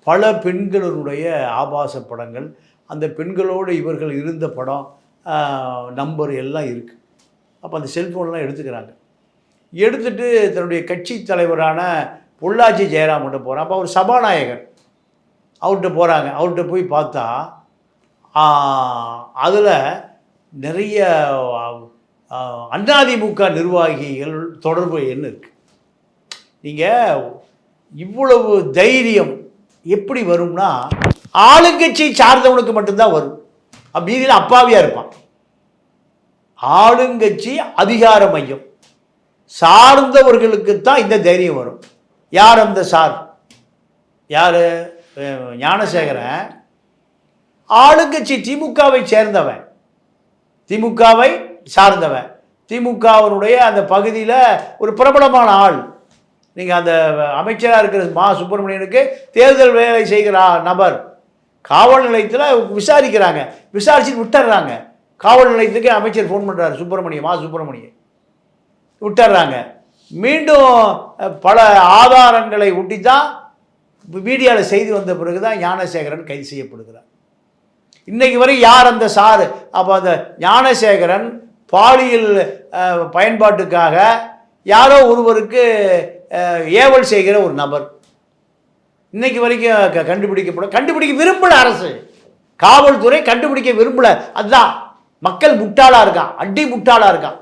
பல பெண்களுடைய ஆபாச படங்கள், அந்த பெண்களோடு இவர்கள் இருந்த படம், நம்பர் எல்லாம் இருக்குது. அப்போ அந்த செல்ஃபோன்லாம் எடுத்துக்கிறாங்க. எடுத்துட்டு தன்னுடைய கட்சி தலைவரான பொள்ளாச்சி ஜெயராம்கிட்ட போகிறான். அப்போ அவர் சபாநாயகர், அவர்கிட்ட போகிறாங்க. அவர்கிட்ட போய் பார்த்தா அதில் நிறைய அதிமுக நிர்வாகிகள் தொடர்பு என்ன இருக்குது. நீங்கள் இவ்வளவு தைரியம் எப்படி வரும்னா ஆளுங்கட்சி சார்ந்தவனுக்கு மட்டும்தான் வரும். மீதியில் அப்பாவியாக இருப்பான். ஆளுங்கட்சி அதிகார மையம் சார்ந்தவர்களுக்கு தான் இந்த தைரியம் வரும். யார் அந்த சார்? யார்? ஞானசேகரன் ஆளுங்கட்சி திமுகவை சேர்ந்தவன், திமுகவை சார்ந்தவன், திமுகவினுடைய அந்த பகுதியில் ஒரு பிரபலமான ஆள். நீங்கள் அந்த அமைச்சராக இருக்கிற மா சுப்பிரமணியனுக்கு தேர்தல் வேலை செய்கிற நபர் காவல் நிலையத்தில் விசாரிக்கிறாங்க. விசாரிச்சுட்டு விட்டுறாங்க. காவல் நிலையத்துக்கு அமைச்சர் ஃபோன் பண்ணுறாரு, மா சுப்பிரமணியன் விட்டுறாங்க. மீண்டும் பல ஆதாரங்களை ஒட்டி தான் மீடியாவில் செய்தி வந்த பிறகு தான் ஞானசேகரன் கைது செய்யப்படுகிறார். இன்றைக்கு வரை யார் அந்த சார்? அப்போ அந்த ஞானசேகரன் பாலியல் பயன்பாட்டுக்காக யாரோ ஒருவருக்கு ஏவல் செய்கிற ஒரு நபர். இன்னைக்கு வரைக்கும் கண்டுபிடிக்க விரும்பல அரசு, காவல்துறை கண்டுபிடிக்க விரும்பல. அதுதான் மக்கள் முட்டாளாக இருக்கான், அடி முட்டாளாக இருக்கான்.